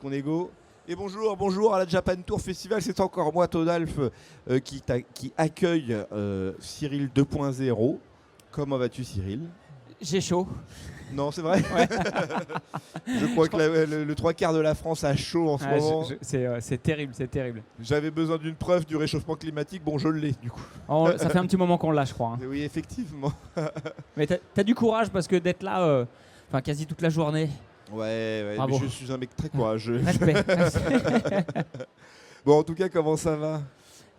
mon ego. Et bonjour à la Japan Tour Festival. C'est encore moi, Todalf, qui accueille Cyril 2.0. Comment vas-tu, Cyril? J'ai chaud. Non, c'est vrai. Ouais. Je crois que le trois quarts de la France a chaud en ce moment. C'est terrible, c'est terrible. J'avais besoin d'une preuve du réchauffement climatique. Bon, je l'ai, du coup. Ça fait un petit moment qu'on l'a, je crois. Hein. Oui, effectivement. Mais t'as du courage parce que d'être là quasi toute la journée. Ouais, Bravo. mais je suis un mec très courageux. Respect. Bon, en tout cas, comment ça va?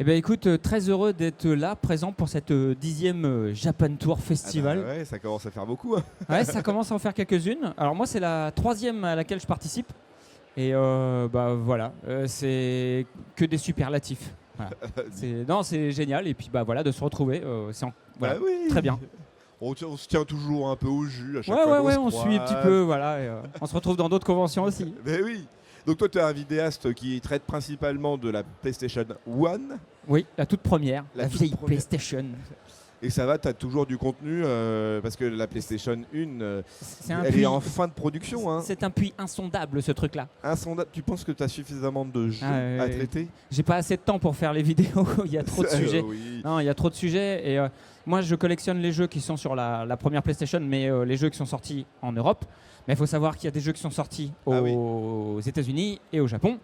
Eh bien écoute, très heureux d'être là, présent pour cette 10e Japan Tour Festival. Ah bah ouais, ça commence à faire beaucoup. Hein. Ouais, ça commence à en faire quelques-unes. Alors moi, c'est la 3e à laquelle je participe. Et voilà, c'est que des superlatifs. Voilà. C'est génial. Et puis voilà, de se retrouver, voilà, Bah oui. très bien. On se tient toujours un peu au jus à chaque fois qu'on Ouais, se on suit un croise. petit peu, voilà. Et, on se retrouve dans d'autres conventions aussi. Mais oui. Donc toi, tu es un vidéaste qui traite principalement de la PlayStation 1. Oui, la toute première, La la toute vieille première. PlayStation. Et ça va, tu as toujours du contenu parce que la PlayStation 1, C'est un elle puits, est en fin de production. Hein. c'est un puits insondable, ce truc-là. Insondable. Tu penses que tu as suffisamment de jeux à traiter? J'ai pas assez de temps pour faire les vidéos, il y a trop de sujets. Oui. Non, il y a trop de sujets. Et moi, je collectionne les jeux qui sont sur la première PlayStation, mais les jeux qui sont sortis en Europe. Mais il faut savoir qu'il y a des jeux qui sont sortis aux États-Unis et au Japon.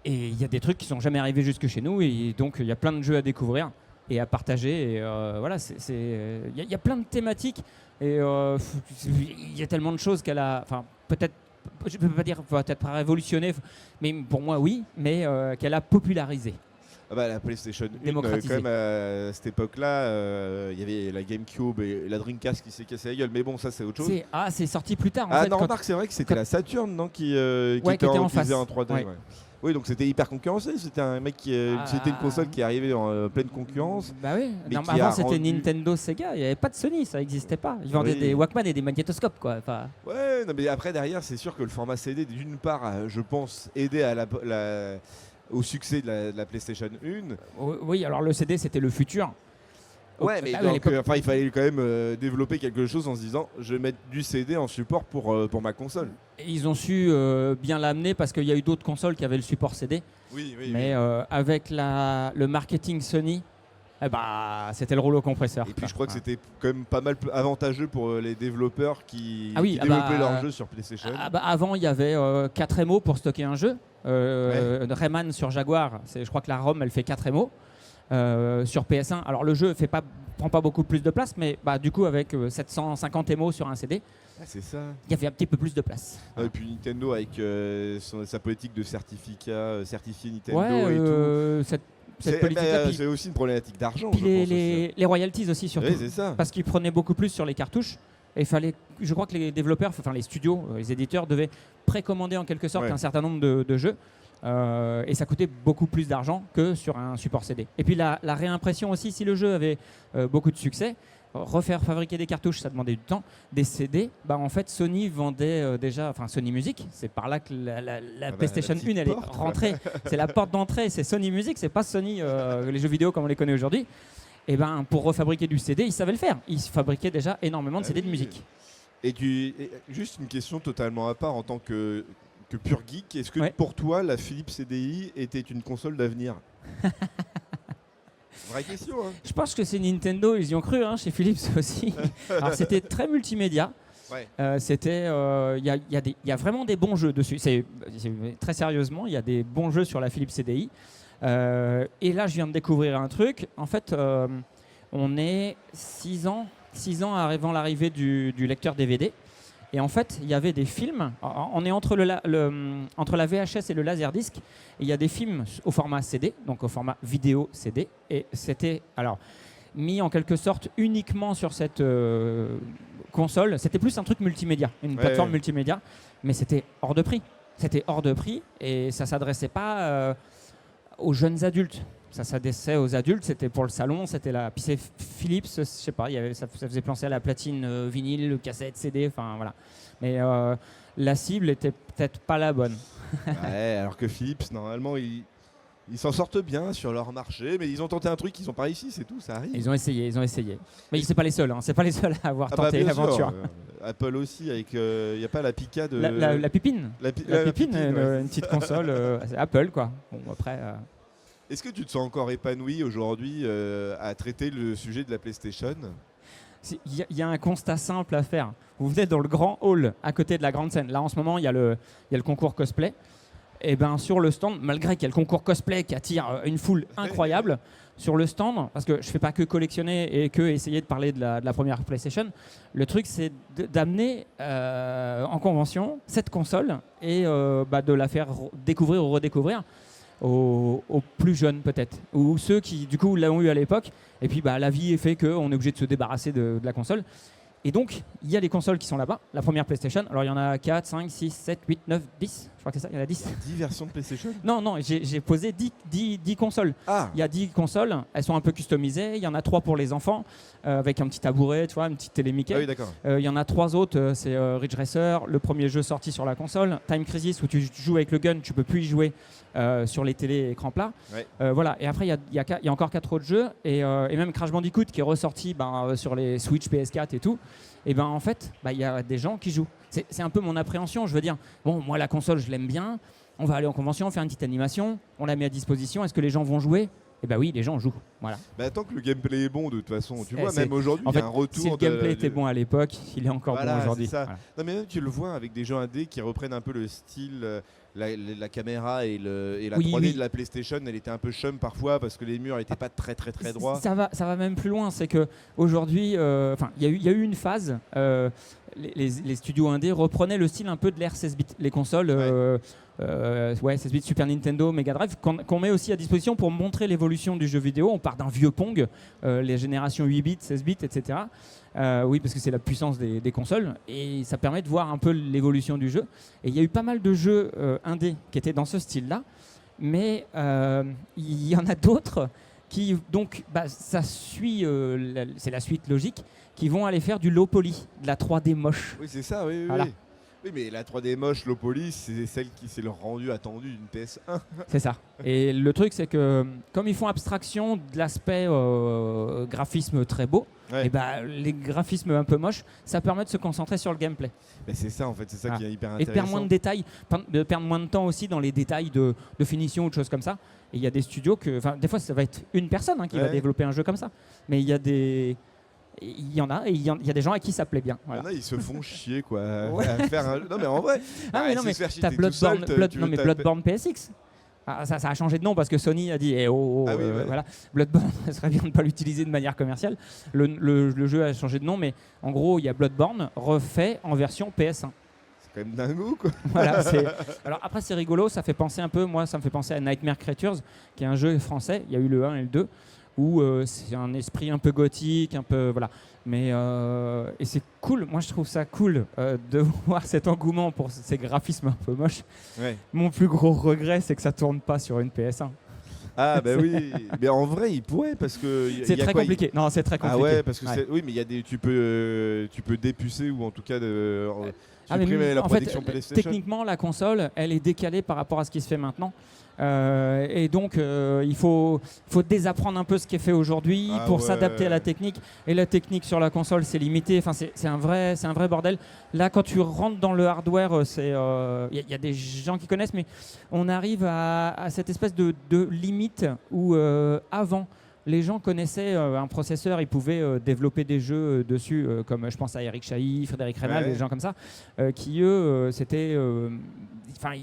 Et il y a des trucs qui sont jamais arrivés jusque chez nous. Et donc, il y a plein de jeux à découvrir et à partager. Et voilà, il y a plein de thématiques. Et il y a tellement de choses qu'elle a. Enfin, peut-être, je ne peux pas dire peut-être pas révolutionné, mais pour moi, oui, mais qu'elle a popularisé. Ah bah, la PlayStation 1, Démocratisé. quand même, à cette époque-là, il y avait la GameCube et la Dreamcast qui s'est cassé la gueule. Mais bon, ça, c'est autre chose. C'est sorti plus tard. En Ah fait, non, quand- remarque, c'est vrai que c'était la Saturn non, qui était en utilisée face. en 3D. Ouais. Ouais. Oui, donc c'était hyper concurrencé. C'était un mec c'était une console qui arrivait en pleine concurrence. Bah oui. Mais Non, qui avant a c'était rendu- Nintendo, Sega. Il n'y avait pas de Sony, ça n'existait pas. Ils vendaient Oui. des Walkman et des magnétoscopes, quoi. Enfin, Ouais, non, mais après derrière, c'est sûr que le format CD, d'une part, je pense, aidé à au succès de la PlayStation 1. oui, alors le CD c'était le futur. Ouais, mais Ah, donc, à l'époque- il fallait quand même développer quelque chose en se disant, je vais mettre du CD en support pour ma console. Et ils ont su bien l'amener parce qu'il y a eu d'autres consoles qui avaient le support CD. Oui, Mais avec le marketing Sony, c'était le rouleau compresseur. Et puis je crois que c'était quand même pas mal avantageux pour les développeurs qui Ah oui, développaient leurs jeux sur PlayStation. Avant, il y avait 4 MO pour stocker un jeu. Rayman sur Jaguar, je crois que la ROM elle fait 4 MO. Sur PS1, alors le jeu prend pas beaucoup plus de place, mais du coup avec 750 MO sur un CD, Ah, c'est ça. il y avait un petit peu plus de place. Ah, et puis Nintendo avec sa politique de certificat, certifié Nintendo Ouais, et tout. cette politique-là. Puis C'est aussi une problématique d'argent. puis je pense aussi. les royalties aussi surtout. Oui, c'est ça. Parce qu'ils prenaient beaucoup plus sur les cartouches. Et je crois que les développeurs, enfin les studios, les éditeurs devaient précommander en quelque sorte Ouais. un certain nombre de jeux. Et ça coûtait beaucoup plus d'argent que sur un support CD. Et puis la réimpression aussi, si le jeu avait beaucoup de succès, refaire fabriquer des cartouches, ça demandait du temps. Des CD, en fait Sony vendait déjà, enfin Sony Music, c'est par là que la PlayStation la petite 1 elle est porte, rentrée. C'est la porte d'entrée, c'est Sony Music, c'est pas Sony les jeux vidéo comme on les connaît aujourd'hui. Et pour refabriquer du CD, ils savaient le faire. Ils fabriquaient déjà énormément de CD de musique. Et juste une question totalement à part en tant que pur geek, est-ce que Ouais. pour toi la Philips CDI était une console d'avenir? Vraie question, hein. Je pense que c'est Nintendo, ils y ont cru, chez Philips aussi. Alors c'était très multimédia. Ouais. Il y a vraiment des bons jeux dessus. Très sérieusement, il y a des bons jeux sur la Philips CDI. Et là, je viens de découvrir un truc. En fait, on est 6 ans avant l'arrivée du lecteur DVD. Et en fait, il y avait des films. On est entre la VHS et le Laserdisc. Et il y a des films au format CD, donc au format vidéo CD. Et c'était mis en quelque sorte uniquement sur cette console. C'était plus un truc multimédia, une plateforme multimédia, mais c'était hors de prix. C'était hors de prix et ça s'adressait pas aux jeunes adultes. Ça s'adressait aux adultes, c'était pour le salon, c'était là. Puis c'est Philips, je sais pas, ça faisait penser à la platine vinyle, cassette, CD, enfin voilà. Mais la cible était peut-être pas la bonne. Ouais, alors que Philips, normalement, Ils s'en sortent bien sur leur marché, mais ils ont tenté un truc qu'ils n'ont pas réussi, c'est tout, ça arrive. Ils ont essayé. Mais c'est pas les seuls, hein. C'est pas les seuls à avoir tenté bien sûr, l'aventure. Apple aussi, avec il n'y a pas la Pika de... La Pipine. La Pipine, ouais. une petite console, c'est Apple quoi. Bon après. Est-ce que tu te sens encore épanoui aujourd'hui à traiter le sujet de la PlayStation ? Il y a un constat simple à faire. Vous venez dans le grand hall à côté de la grande scène. Là en ce moment il y a le concours cosplay. Et ben sur le stand, malgré qu'il y a le concours cosplay qui attire une foule incroyable, sur le stand, parce que je fais pas que collectionner et que essayer de parler de la première PlayStation, le truc c'est d'amener en convention cette console et de la faire découvrir ou redécouvrir aux plus jeunes peut-être, ou ceux qui du coup l'ont eu à l'époque, et puis la vie fait qu'on est obligé de se débarrasser de la console. Et donc, il y a les consoles qui sont là-bas. La première PlayStation, alors il y en a 4, 5, 6, 7, 8, 9, 10. Je crois que c'est ça, il y en a 10. 10 versions de PlayStation ? Non, j'ai posé 10 consoles. Ah. Il y a 10 consoles, elles sont un peu customisées. Il y en a 3 pour les enfants, avec un petit tabouret, tu vois, une petite télé Mickey. Ah oui, d'accord. Il y en a 3 autres, c'est Ridge Racer, le premier jeu sorti sur la console. Time Crisis, où tu joues avec le gun, tu peux plus y jouer sur les télés écran plat. Ouais. Voilà. Et après, il y a encore 4 autres jeux, et même Crash Bandicoot qui est ressorti sur les Switch, PS4 et tout. Et ben en fait, il y a des gens qui jouent. C'est un peu mon appréhension. Je veux dire, bon, moi la console, je l'aime bien. On va aller en convention, faire une petite animation. On la met à disposition. Est-ce que les gens vont jouer ? Eh ben oui, les gens jouent. Voilà. Tant que le gameplay est bon, de toute façon, tu vois, même aujourd'hui, il y a un retour. Si le gameplay était bon à l'époque, il est encore bon aujourd'hui. Voilà. Non, mais même tu le vois avec des jeux indés qui reprennent un peu le style, la caméra et la 3D de la PlayStation. Elle était un peu chum parfois parce que les murs n'étaient pas très droits. Ça va même plus loin. C'est que aujourd'hui, il y a eu une phase. Les studios indés reprenaient le style un peu de l'ère 16 bits. Les consoles. 16 bits, Super Nintendo, Mega Drive, qu'on met aussi à disposition pour montrer l'évolution du jeu vidéo. On part d'un vieux Pong, les générations 8 bits, 16 bits, etc. Oui, parce que c'est la puissance des consoles, et ça permet de voir un peu l'évolution du jeu. Et il y a eu pas mal de jeux indés qui étaient dans ce style-là, mais il y en a d'autres qui, donc, ça suit, c'est la suite logique, qui vont aller faire du low poly, de la 3D moche. Oui, c'est ça, oui. Voilà. Oui, mais la 3D moche, low poly, c'est celle qui c'est le rendu attendu d'une PS1. C'est ça. Et le truc, c'est que comme ils font abstraction de l'aspect graphisme très beau, et les graphismes un peu moches, ça permet de se concentrer sur le gameplay. Mais c'est ça, en fait, c'est ça qui est hyper intéressant. Et de perdre moins de détails, de perdre moins de temps aussi dans les détails de finition ou de choses comme ça. Et il y a des studios que, des fois, ça va être une personne qui va développer un jeu comme ça. Mais il y a des... Il y en a, et il y a des gens à qui ça plaît bien. Voilà. Il y en a, ils se font chier quoi, à faire un... Non mais en vrai, t'as Bloodborne PSX. Ça a changé de nom parce que Sony a dit voilà, Bloodborne, ça serait bien de ne pas l'utiliser de manière commerciale. Le jeu a changé de nom, mais en gros, il y a Bloodborne refait en version PS1. C'est quand même dingo quoi. Voilà, alors après, c'est rigolo, ça me fait penser à Nightmare Creatures, qui est un jeu français. Il y a eu le 1 et le 2. Où c'est un esprit un peu gothique, un peu voilà. Mais et c'est cool. Moi, je trouve ça cool de voir cet engouement pour ces graphismes un peu moches. Ouais. Mon plus gros regret, c'est que ça tourne pas sur une PS1. Ah bah oui, mais en vrai, il pourrait parce que c'est très compliqué. Non, c'est très compliqué. Ah ouais, parce que oui, mais il y a tu peux dépucer ou en tout cas supprimer la protection PlayStation. Techniquement, la console, elle est décalée par rapport à ce qui se fait maintenant. Et donc il faut désapprendre un peu ce qui est fait aujourd'hui pour s'adapter à la technique, et la technique sur la console c'est limité, c'est un vrai bordel. Là quand tu rentres dans le hardware, il y a des gens qui connaissent, mais on arrive à cette espèce de limite où avant les gens connaissaient un processeur, ils pouvaient développer des jeux dessus, comme je pense à Eric Chahi, Frédéric Reynal, des gens comme ça, qui eux, c'était...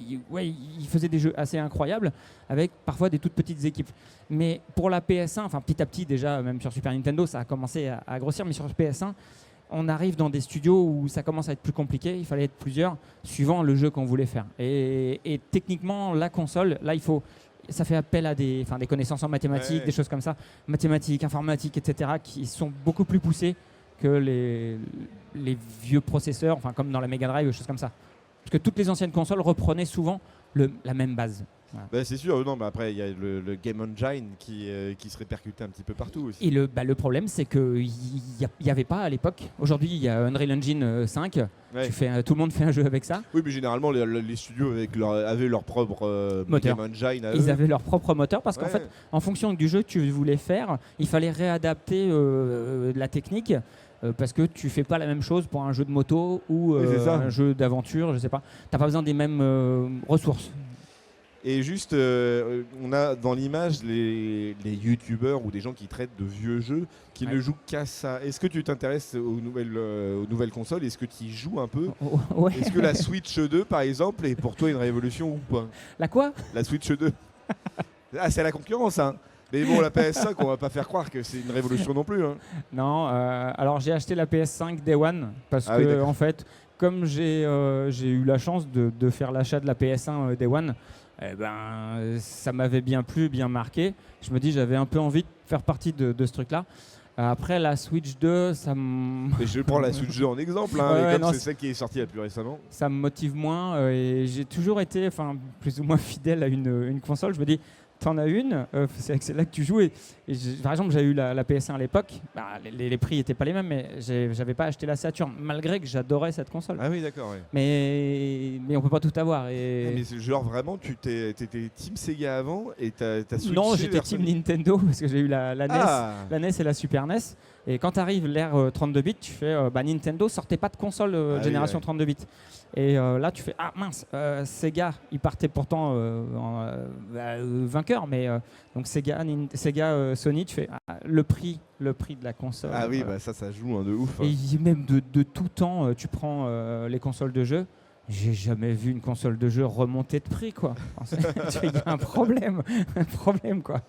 ils faisaient des jeux assez incroyables, avec parfois des toutes petites équipes. Mais pour la PS1, petit à petit déjà, même sur Super Nintendo, ça a commencé à grossir, mais sur PS1, on arrive dans des studios où ça commence à être plus compliqué, il fallait être plusieurs, suivant le jeu qu'on voulait faire. Et techniquement, la console, là, ça fait appel à des connaissances en mathématiques, des choses comme ça, mathématiques, informatiques, etc., qui sont beaucoup plus poussées que les vieux processeurs, comme dans la Mega Drive, des choses comme ça. Parce que toutes les anciennes consoles reprenaient souvent la même base. Voilà. Bah, c'est sûr, non, mais après il y a le Game Engine qui se répercutait un petit peu partout aussi. Et le problème, c'est qu'il n'y avait pas à l'époque. Aujourd'hui, il y a Unreal Engine 5. Ouais. Tout le monde fait un jeu avec ça. Oui, mais généralement les studios avaient leur propre Moteur. Game Engine à Ils eux. avaient leur propre moteur parce qu'en Ouais. fait, en fonction du jeu que tu voulais faire, il fallait réadapter la technique parce que tu fais pas la même chose pour un jeu de moto ou Oui, c'est ça. un jeu d'aventure, je sais pas. T'as pas besoin des mêmes ressources. Et juste, on a dans l'image les youtubeurs ou des gens qui traitent de vieux jeux qui ne jouent qu'à ça. Est-ce que tu t'intéresses aux nouvelles consoles? Est-ce que tu y joues un peu? Ouais. Est-ce que la Switch 2, par exemple, est pour toi une révolution ou pas? La quoi? La Switch 2. Ah, c'est la concurrence, hein. Mais bon, la PS5, on va pas faire croire que c'est une révolution non plus. Hein. Non. Alors j'ai acheté la PS5 Day One parce Ah oui, que d'accord. en fait, comme j'ai eu la chance de faire l'achat de la PS1 Day One, ça m'avait bien plu, bien marqué. Je me dis j'avais un peu envie de faire partie de ce truc-là. Après la Switch 2, Et je prends la Switch 2 en exemple, hein, Ouais, et ouais, comme non, c'est celle qui est sortie la plus récemment. ça me motive moins et j'ai toujours été plus ou moins fidèle à une console. Je me dis, t'en as une, c'est là que tu joues. Par exemple, j'ai eu la PS1 à l'époque. Les prix n'étaient pas les mêmes, mais j'avais pas acheté la Saturn, malgré que j'adorais cette console. Ah oui, d'accord. Ouais. Mais on peut pas tout avoir. Ah, mais c'est genre vraiment, tu t'étais Team Sega avant et t'as switché Non, j'étais vers Team Sony. Nintendo parce que j'ai eu la NES. Ah, La NES et la Super NES. Et quand arrive l'ère 32 bits, tu fais Nintendo sortait pas de console Ah oui, génération ouais. 32 bits. Et là, tu fais ah mince, Sega, il partait pourtant vainqueur, mais donc Sega, Sony, tu fais le prix de la console. ah oui, bah ça joue de ouf. Hein. Et même de tout temps, tu prends les consoles de jeu. J'ai jamais vu une console de jeu remonter de prix, quoi. Il y a un problème quoi.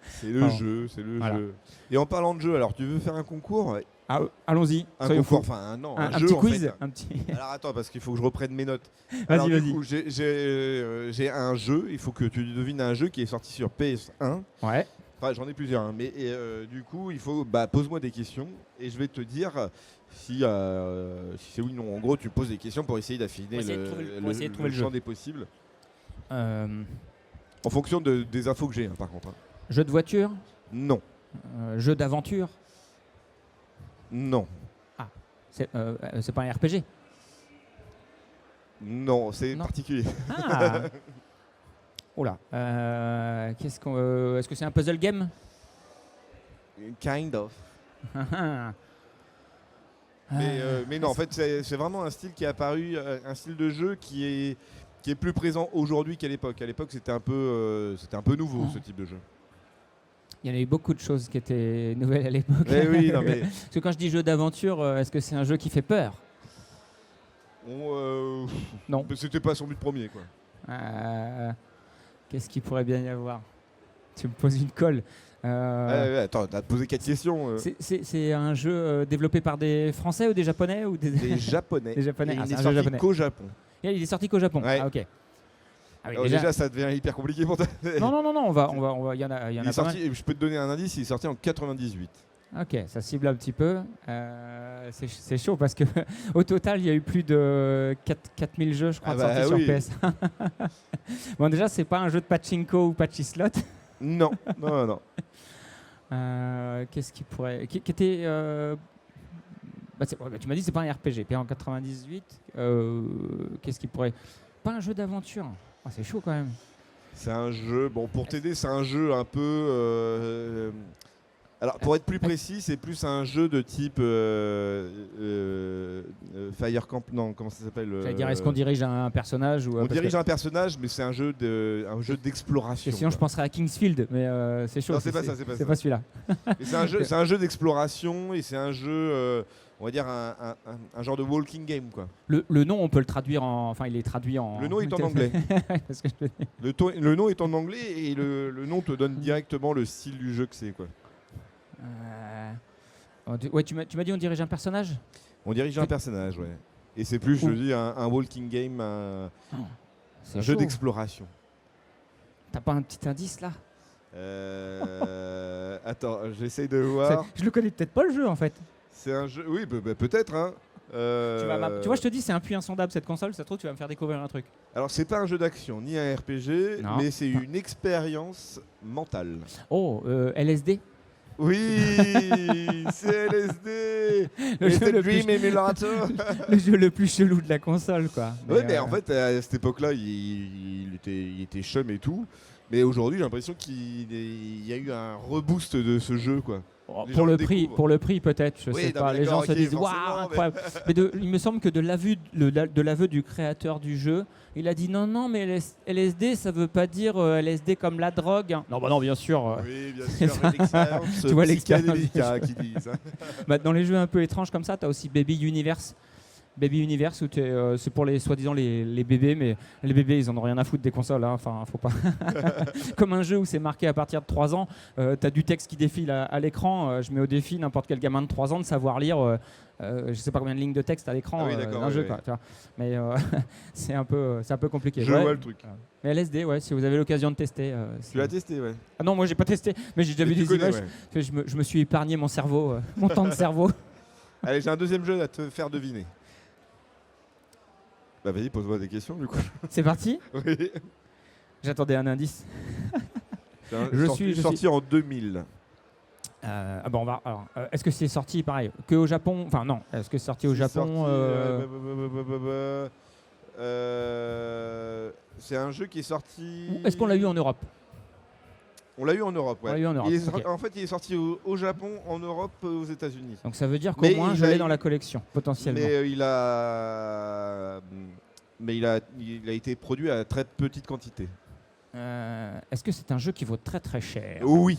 C'est le jeu, c'est le Voilà. jeu. Et en parlant de jeu, alors tu veux faire un concours? Ah, allons-y. Un soyons concours, fous. enfin non, Un jeu petit en quiz, fait. un petit. Alors attends, parce qu'il faut que je reprenne mes notes. Alors, Vas-y, du vas-y. coup, j'ai un jeu, il faut que tu devines un jeu qui est sorti sur PS1. Ouais. Enfin, j'en ai plusieurs, hein, mais du coup, il faut pose-moi des questions et je vais te dire si c'est oui ou non. En gros, tu poses des questions pour essayer d'affiner Pour essayer de trouver le champ jeu. des possibles Euh, en fonction des infos que j'ai, hein, par contre. Hein. jeu de voiture, Non, jeu d'aventure. non, C'est pas un RPG. non, c'est Non. particulier. Ah. Oh là. Est-ce que c'est un puzzle game? Kind of. Ah. Mais non, en fait, c'est vraiment un style qui est apparu, un style de jeu qui est plus présent aujourd'hui qu'à l'époque. À l'époque, c'était un peu nouveau, ce type de jeu. Il y en a eu beaucoup de choses qui étaient nouvelles à l'époque. Eh oui, non, mais Parce que quand je dis jeu d'aventure, est-ce que c'est un jeu qui fait peur? Non. C'était pas son but premier, quoi. Qu'est-ce qu'il pourrait bien y avoir? Tu me poses une colle. Attends, t'as posé 4 questions. C'est un jeu développé par des Français ou des Japonais ou Des Japonais. Des Japonais. Et Ah, il c'est n'est un jeu sorti japonais. qu'au Japon. Et il est sorti qu'au Japon. Ouais. Ah, ok. Ah oui, Alors déjà, ça devient hyper compliqué pour toi. Non, on va, il y en a, Il est pas mal. sorti, je peux te donner un indice, il est sorti en 98. Ok, ça cible un petit peu. C'est chaud parce que au total, il y a eu plus de 4000 jeux, je crois, sortis oui. sur PS1. Bon, déjà, c'est pas un jeu de pachinko ou pachislot. Non, non. Qu'est-ce qui pourrait, qui était tu m'as dit c'est pas un RPG. Puis en 98, qu'est-ce qui pourrait, pas un jeu d'aventure. Ah, c'est chaud quand même. C'est un jeu, bon pour t'aider, c'est un jeu un peu... alors pour être plus précis, c'est plus un jeu de type Fire Camp, non comment ça s'appelle J'allais dire, est-ce qu'on dirige un personnage ou On dirige un personnage, mais c'est un jeu d'exploration. Sinon, je penserais à Kingsfield, mais c'est chaud. Non, c'est pas ça, c'est pas ça. C'est pas celui-là. C'est un jeu d'exploration et c'est un jeu, on va dire un genre de walking game quoi. Le nom, on peut le traduire en, enfin, il est traduit en. Le nom est en anglais. Parce que je peux dire. Le nom est en anglais et le nom te donne directement le style du jeu que c'est quoi. Ouais, tu m'as dit on dirige un personnage. On dirige un personnage, ouais. Et c'est plus, je dis, un walking game, un jeu d'exploration. T'as pas un petit indice là? Attends, j'essaye de voir. Je le connais peut-être pas le jeu en fait. C'est un jeu, oui, peut-être. Hein. Tu vois, je te dis, c'est un puits insondable cette console. Ça se trouve, tu vas me faire découvrir un truc. Alors, c'est pas un jeu d'action ni un RPG, Non. mais c'est une expérience mentale. Oh, LSD. Oui, c'est LSD. Le jeu It's a le Dream plus- Emulator. Le jeu le plus chelou de la console, quoi. Ouais, mais en fait, à cette époque-là, il était chum et tout. Mais aujourd'hui, j'ai l'impression qu'il y a eu un reboost de ce jeu, quoi. Les gens le découvrent. Pour le prix peut-être, je Oui, sais non, pas. mais Les gens d'accord, se ok, disent waouh, forcément, incroyable. Mais il me semble que de l'aveu du créateur du jeu, il a dit non, mais LSD, ça veut pas dire LSD comme la drogue. Non, bah non, bien sûr. Oui, bien sûr, mais l'expérience Tu vois l'expérience. psychédélique, hein, qui disent. Bah, dans les jeux un peu étranges comme ça, tu as aussi Baby Universe. Baby Universe, où c'est pour les soi-disant les bébés, mais les bébés, ils en ont rien à foutre des consoles. Hein. Enfin, faut pas. Comme un jeu où c'est marqué à partir de 3 ans, tu as du texte qui défile à l'écran. Je mets au défi n'importe quel gamin de 3 ans de savoir lire, je sais pas combien de lignes de texte à l'écran d'un jeu. oui. Quoi, tu vois. Mais c'est un peu compliqué. Je vois le truc. Mais LSD, ouais, si vous avez l'occasion de tester. Tu l'as testé, ouais. Ah non, moi j'ai pas testé, mais j'ai déjà vu tu des connais, images. ouais. Je me suis épargné mon cerveau, mon temps de cerveau. Allez, j'ai un deuxième jeu à te faire deviner. Bah vas-y, pose-moi des questions, du coup. C'est parti. Oui. J'attendais un indice. Je suis sorti en 2000. Bon, est-ce que c'est sorti pareil que au Japon? Enfin non, est-ce que c'est sorti au Japon? C'est un jeu qui est sorti. Est-ce qu'on l'a eu en Europe? On l'a eu en Europe, ouais. On l'a eu en Europe, ok. En fait, il est sorti au Japon, en Europe, aux États-Unis. Donc ça veut dire qu'au Mais moins je l'ai dans la collection potentiellement. Mais il a été produit à très petite quantité. Est-ce que c'est un jeu qui vaut très très cher? Oui.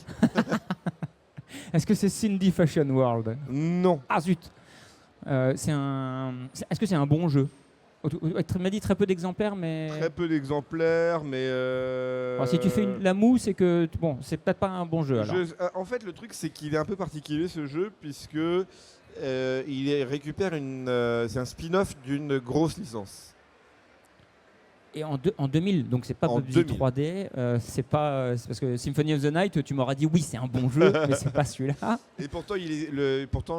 Est-ce que c'est Cindy Fashion World? Non. Ah zut. Est-ce que c'est un bon jeu? Tu m'as dit très peu d'exemplaires, mais. Très peu d'exemplaires, mais. Alors, si tu fais la moue, c'est que bon, c'est peut-être pas un bon jeu alors. En fait, le truc, c'est qu'il est un peu particulier ce jeu, puisque récupère c'est un spin-off d'une grosse licence. Et en 2000, donc c'est pas En PUBG 2000. 3D, c'est parce que Symphony of the Night, tu m'auras dit oui, c'est un bon jeu, mais c'est pas celui-là. Et pourtant,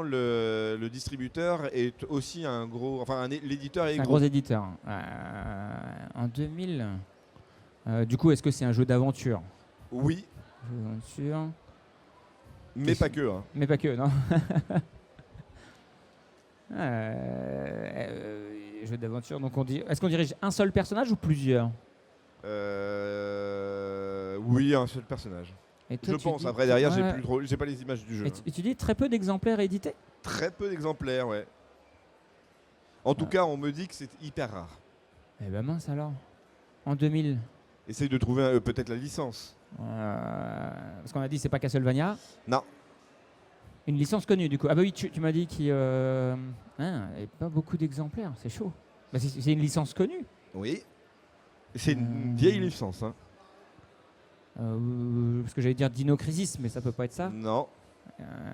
le distributeur est aussi un gros. Enfin, l'éditeur est C'est un gros. gros éditeur. En 2000, du coup, est-ce que c'est un jeu d'aventure? Oui, Jeu d'aventure, mais pas que. Hein. mais pas que, non. Jeu d'aventure, donc est-ce qu'on dirige un seul personnage ou plusieurs? Oui, un seul personnage. Et toi, Je tu pense. dis- Après, derrière, Ouais. j'ai pas les images du jeu. Et tu dis très peu d'exemplaires édités? Très peu d'exemplaires, ouais. En tout cas, on me dit que c'est hyper rare. Eh ben mince alors. En 2000. Essaye de trouver peut-être la licence. Parce qu'on a dit c'est pas Castlevania. Non. Une licence connue du coup. Ah bah oui, tu m'as dit qu'il n'y avait pas beaucoup d'exemplaires, c'est chaud. Bah, c'est une licence connue. Oui. C'est une vieille licence. Hein. Parce que j'allais dire Dino Crisis, mais ça peut pas être ça. Non.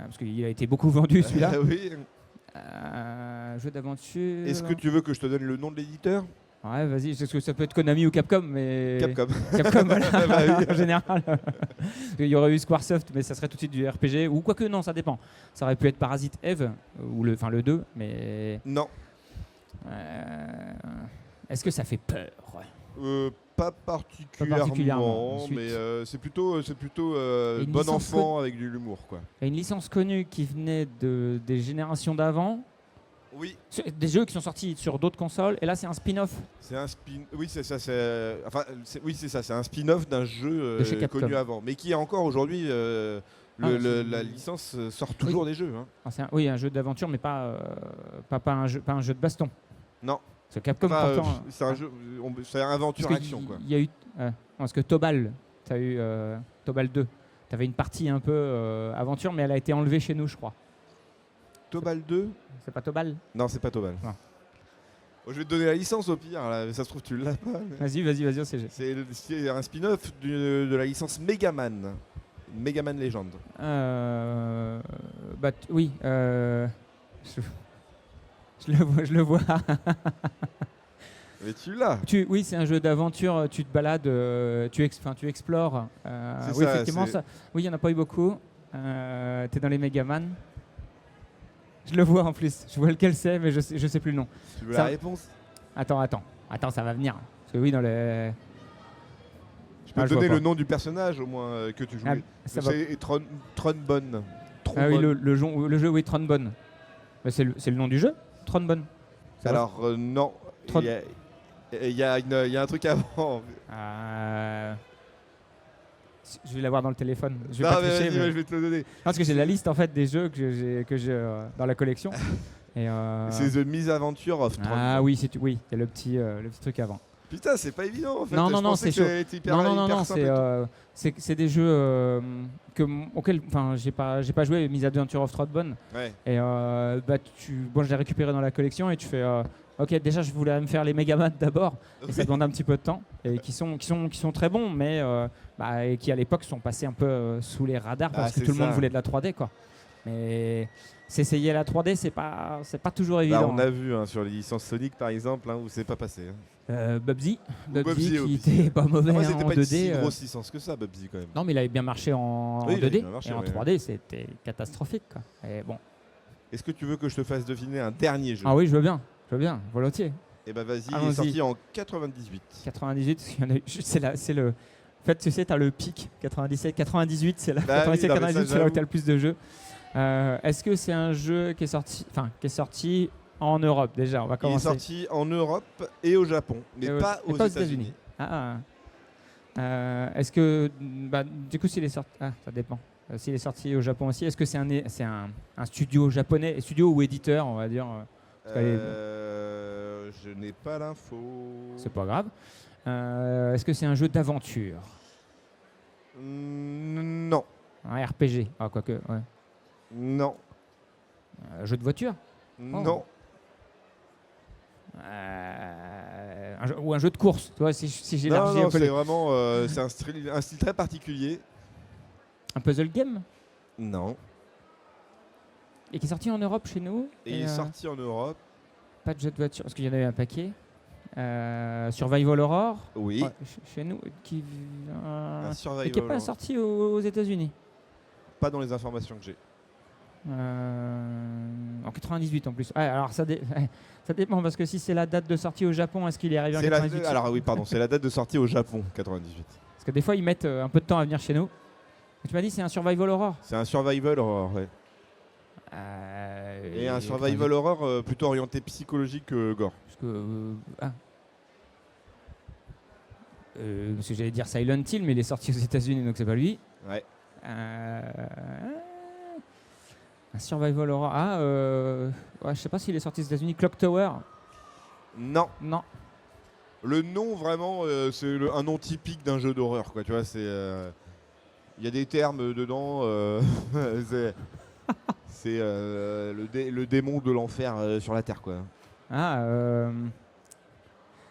Parce qu'il a été beaucoup vendu celui-là. Oui. Jeu d'aventure. Est-ce que tu veux que je te donne le nom de l'éditeur? Ouais, vas-y, parce que ça peut être Konami ou Capcom, mais. Capcom. Capcom, voilà, Bah oui. en général. Il y aurait eu Squaresoft, mais ça serait tout de suite du RPG. Ou quoique, non, ça dépend. Ça aurait pu être Parasite Eve, ou le 2, mais. Non. Est-ce que ça fait peur? Pas particulièrement, Ensuite. mais c'est plutôt une bon licence enfant avec de l'humour, quoi. Il y a une licence connue qui venait des générations d'avant. Oui. Des jeux qui sont sortis sur d'autres consoles, et là c'est un spin-off. C'est un Oui, c'est ça. Oui, c'est ça. C'est un spin-off d'un jeu De chez Capcom. connu avant, mais qui est encore aujourd'hui. La licence sort toujours des jeux. Hein. Oui, un jeu d'aventure, mais pas un jeu de baston. Non. Parce que Capcom, pourtant. C'est un jeu. C'est aventure-action, quoi. Il y a eu. Parce que Tobal, tu as eu Tobal 2. Tu avais une partie un peu aventure, mais elle a été enlevée chez nous, je crois. Tobal 2? C'est pas Tobal? Non, c'est pas Tobal. Non. Oh, je vais te donner la licence au pire, là. Ça se trouve, tu l'as pas. Mais... Vas-y, on sait. C'est un spin-off de la licence Megaman. Megaman Legend. Oui. Je le vois. Mais tu l'as. Oui, c'est un jeu d'aventure. Tu te balades, tu explores. Oui, effectivement, ça. Oui, il n'y en a pas eu beaucoup. Tu es dans les Megaman. Je le vois en plus. Je vois lequel c'est, mais je sais plus le nom. Tu veux Ça- la réponse? Attends, ça va venir. Parce que oui, dans le. Je peux Ah, te je vois donner pas. le nom du personnage au moins que tu jouais. Ah, ça va. C'est Trombone. Ah oui, le jeu, oui, Trombone. Bah, c'est le nom du jeu, Trombone. C'est vrai. Alors non, Tron- il y a un truc avant. Je vais l'avoir dans le téléphone. Je vais Non, pas mais tricher, vas-y, mais- je vais te le donner. Non, parce que j'ai la liste en fait des jeux que j'ai dans la collection. Et, C'est The Misadventure of Trombone. Ah oui, oui, il y a le petit truc avant. Putain, c'est pas évident en fait. Non, Je non, non, pensais c'est que chaud. c'était hyper, Non, hyper simple et tout. c'est des jeux auxquels, enfin, j'ai pas joué, Misadventure of Trombone. Ouais. Et bon, je l'ai récupéré dans la collection et tu fais. Ok, déjà je voulais me faire les Megaman d'abord, et ça demande un petit peu de temps, et qui sont très bons, mais et qui à l'époque sont passés un peu sous les radars parce que c'est tout le monde ça. voulait de la 3D, quoi. Mais s'essayer à la 3D, c'est pas toujours Bah, évident. on a vu sur les licences Sonic par exemple où c'est pas passé. Bubsy Bubsy qui aussi. était pas mauvais Après, en c'était pas une 2D. si grosse licence que ça, Bubsy quand même. Non, mais il avait bien marché en Oui, il avait 2D, bien marché, et en ouais. 3D, c'était catastrophique, quoi. Et bon. Est-ce que tu veux que je te fasse deviner un dernier jeu? Ah oui, je veux bien, volontiers. Et bah vas-y, il est Allons-y. sorti en 98. 98, parce qu'il y en a eu- c'est le. En fait, tu sais, t'as le pic 97, 98, c'est là. Bah oui, 97, non, mais ça, 98, c'est là où j'avoue. t'as le plus de jeux. Est-ce que c'est un jeu qui est sorti en Europe déjà? On va Il est commencer. sorti en Europe et au Japon, mais pas aux États-Unis. Ah. Est-ce que, du coup, s'il est sorti, ça dépend. S'il est sorti au Japon aussi, est-ce que c'est un studio japonais, studio ou éditeur, on va dire. Je n'ai pas l'info. C'est pas grave. Est-ce que c'est un jeu d'aventure? Non. Un RPG? Ah, quoique, ouais. Non. Jeu de voiture? Non. Ou un jeu de course, tu vois, si Non, j'élargis non, un peu. c'est vraiment c'est un style très particulier. Un puzzle game? Non. Et qui est sorti en Europe chez nous? Et il est sorti en Europe. Pas de jeu de voiture, parce qu'il y en avait un paquet. Survival Horror? Oui. Ouais, chez nous, Un et Survival. qui n'est pas sorti aux États-Unis. Pas dans les informations que j'ai. En 98 en plus. Ouais, alors ça dépend, parce que si c'est la date de sortie au Japon, est-ce qu'il est arrivé en C'est 98? alors oui, pardon, c'est la date de sortie au Japon, 98. Parce que des fois, ils mettent un peu de temps à venir chez nous. Et tu m'as dit c'est un Survival Horror? C'est un survival horror, ouais. Et un survival horror plutôt orienté psychologique que gore. Parce que j'allais dire Silent Hill, mais il est sorti aux États-Unis, donc c'est pas lui. Ouais. Un survival horror. Ouais, je sais pas s'il est sorti aux États-Unis. Clock Tower? Non. Non. Le nom vraiment, c'est un nom typique d'un jeu d'horreur, quoi. Tu vois, c'est il y a des termes dedans. C'est le démon de l'enfer sur la terre, quoi.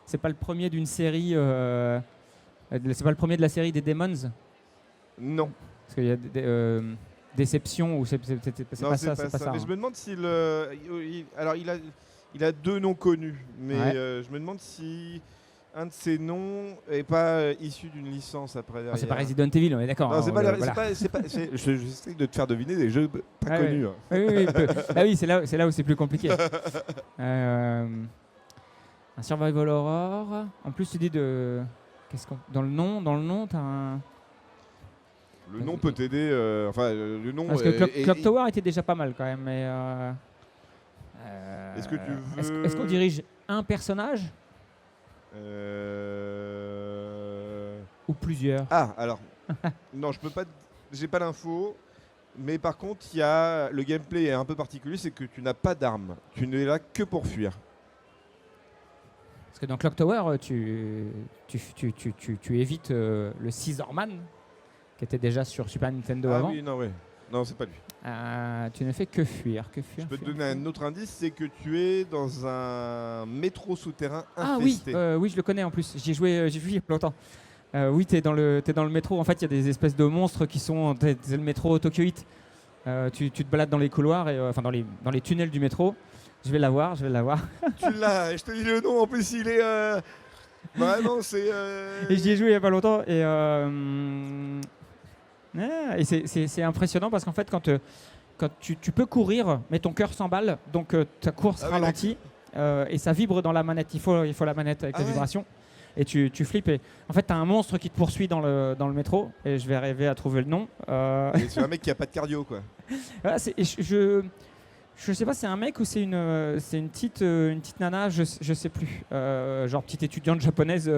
C'est pas le premier d'une série. C'est pas le premier de la série des Demons? Non. Parce qu'il y a Déception ou c'est Non, pas ça, c'est pas ça. Mais hein. je me demande s'il alors il a deux noms connus, mais Ouais. je me demande si un de ces noms est pas issu d'une licence après. Ah, c'est pas derrière. Resident Evil, on est d'accord. Non, hein, c'est pas, voilà. j'essaie de te faire deviner des jeux pas Ah ouais. connus. Hein. Oui, ah oui, c'est là où c'est plus compliqué. Un survival horror. En plus, tu dis de. Dans le nom, t'as un. Le nom peut t'aider. Enfin, le nom. Parce que Clock Tower était déjà pas mal quand même. Mais Est-ce que tu veux. Est-ce qu'on dirige un personnage ou plusieurs? Ah, alors. Non, je peux pas. J'ai pas l'info. Mais par contre, il y a le gameplay est un peu particulier, c'est que tu n'as pas d'armes. Tu n'es là que pour fuir. Parce que dans Clock Tower, tu évites le Scissorman, qui était déjà sur Super Nintendo Ah avant. oui, non, ouais. Non, c'est pas lui. Tu ne fais que fuir. Je peux te donner un autre indice, c'est que tu es dans un métro souterrain Ah oui, infesté. oui, je le connais en plus. J'ai vu il y a longtemps. Oui, t'es dans le métro. En fait, il y a des espèces de monstres qui sont. C'est le métro Tokyo Heat. Tu te balades dans les couloirs, enfin dans les tunnels du métro. Je vais l'avoir. Tu l'as, je te dis le nom, en plus il est... Vraiment, c'est... Et j'y ai joué il y a pas longtemps. Et c'est impressionnant parce qu'en fait, quand quand tu peux courir, mais ton cœur s'emballe, donc ta course ralentit et ça vibre dans la manette. Il faut la manette avec la vibration. Et tu flippes. Et en fait, tu as un monstre qui te poursuit dans le métro. Et je vais arriver à trouver le nom. C'est un mec qui a pas de cardio, quoi. Voilà, je sais pas, c'est un mec ou c'est une petite nana, je sais plus. Genre petite étudiante japonaise.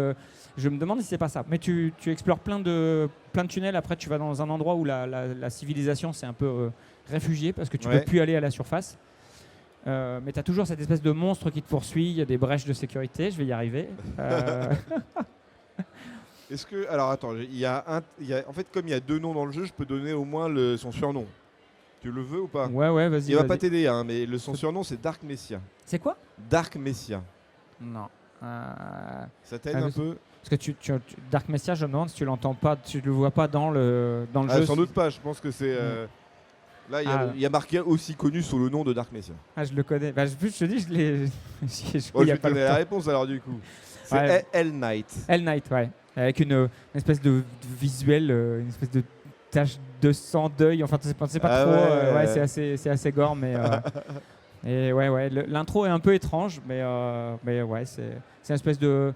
Je me demande si c'est pas ça. Mais tu explores plein de tunnels. Après, tu vas dans un endroit où la civilisation s'est un peu réfugiée parce que tu peux plus aller à la surface. Mais tu as toujours cette espèce de monstre qui te poursuit. Il y a des brèches de sécurité. Je vais y arriver. Est-ce que... Alors attends, en fait, comme il y a 2 noms dans le jeu, je peux donner au moins son surnom. Tu le veux ou pas? Ouais, vas-y. Il va pas t'aider, hein, mais son surnom c'est Dark Messiah. C'est quoi? Dark Messiah. Non. Ça t'aide un peu? Parce que Dark Messiah, je me demande si tu l'entends pas, tu le vois pas dans le jeu. Sans doute pas, je pense que c'est... Là, il y a marqué aussi connu sous le nom de Dark Messiah. Ah, je le connais. Je te dis, je l'ai... je vais te donner la réponse alors du coup. C'est Hell Knight. Hell Knight, ouais. Avec une espèce de visuel, une espèce de tache de sang, d'œil. Enfin, c'est pas trop... c'est assez gore, mais... et l'intro est un peu étrange, mais ouais, c'est une espèce de...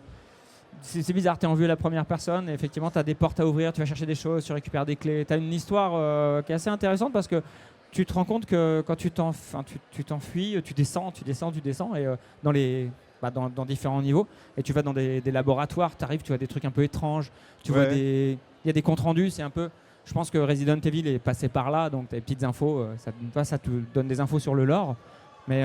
C'est bizarre, tu es en vue à la première personne et effectivement tu as des portes à ouvrir, tu vas chercher des choses, tu récupères des clés. Tu as une histoire qui est assez intéressante parce que tu te rends compte que quand tu t'enfuis, tu descends et dans différents niveaux et tu vas dans des laboratoires, tu arrives, tu vois des trucs un peu étranges, tu vois il y a des comptes rendus, c'est un peu... Je pense que Resident Evil est passé par là, donc tu as des petites infos, ça te donne des infos sur le lore. Mais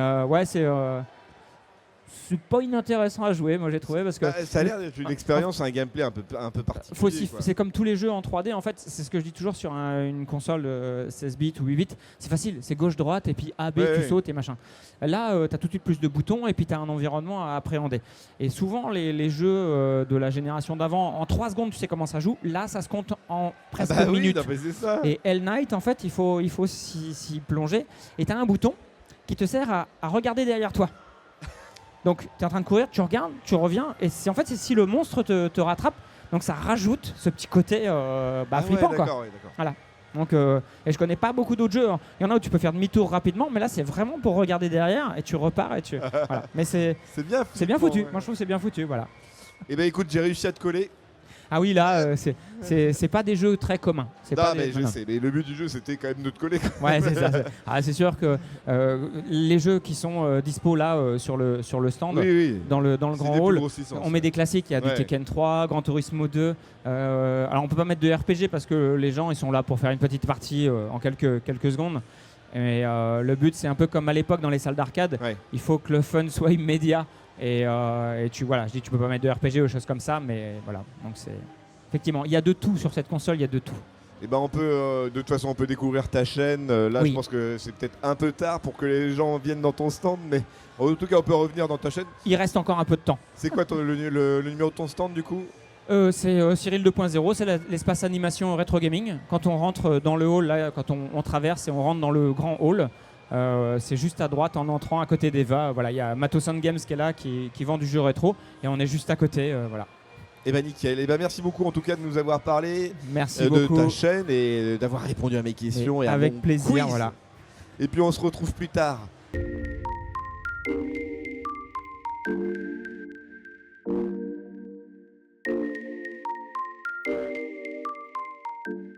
c'est pas inintéressant à jouer, moi j'ai trouvé, parce que ça a l'air d'être une expérience, un gameplay un peu particulier. C'est comme tous les jeux en 3D, en fait, c'est ce que je dis toujours sur une console 16 bits ou 8 bits, c'est facile, c'est gauche-droite et puis A, B, tu sautes et machin. Là, tu as tout de suite plus de boutons et puis tu as un environnement à appréhender. Et souvent, les jeux de la génération d'avant, en 3 secondes, tu sais comment ça joue, là, ça se compte en presque une minute. Non, mais c'est ça. Et Hell Knight, en fait, il faut s'y plonger et tu as un bouton qui te sert à regarder derrière toi. Donc tu es en train de courir, tu regardes, tu reviens, et c'est si le monstre te rattrape, donc ça rajoute ce petit côté flippant, quoi. D'accord. Voilà. Donc, et je connais pas beaucoup d'autres jeux. Il y en a où tu peux faire demi-tour rapidement, mais là c'est vraiment pour regarder derrière et tu repars et tu. Voilà. Mais c'est bien foutu. Moi je trouve que c'est bien foutu, voilà. Eh ben écoute, j'ai réussi à te coller. Ah oui, là, c'est pas des jeux très communs. Je sais, mais le but du jeu, c'était quand même de te coller. Ouais, c'est ça. C'est sûr que les jeux qui sont dispo là sur le stand, dans le grand hall, on met des classiques. Il y a du Tekken 3, Gran Turismo 2. Alors, on peut pas mettre de RPG parce que les gens, ils sont là pour faire une petite partie en quelques secondes. Et le but, c'est un peu comme à l'époque dans les salles d'arcade. Ouais. Il faut que le fun soit immédiat. Et tu peux pas mettre de RPG ou choses comme ça, mais voilà. Donc effectivement, il y a de tout sur cette console, il y a de tout. Et ben on peut, de toute façon, on peut découvrir ta chaîne. Là, je pense que c'est peut-être un peu tard pour que les gens viennent dans ton stand, mais en tout cas, on peut revenir dans ta chaîne. Il reste encore un peu de temps. C'est quoi le numéro de ton stand du coup? C'est Cyril 2.0, c'est l'espace animation rétro gaming. Quand on rentre dans le hall, là, quand on traverse et on rentre dans le grand hall. C'est juste à droite en entrant à côté d'Eva. Voilà, il y a Matos Games qui est là, qui vend du jeu rétro, et on est juste à côté. Voilà. Et ben nickel. Et ben merci beaucoup en tout cas de nous avoir parlé. Merci beaucoup de ta chaîne et d'avoir répondu à mes questions et avec à mon plaisir. Quiz. Voilà. Et puis on se retrouve plus tard.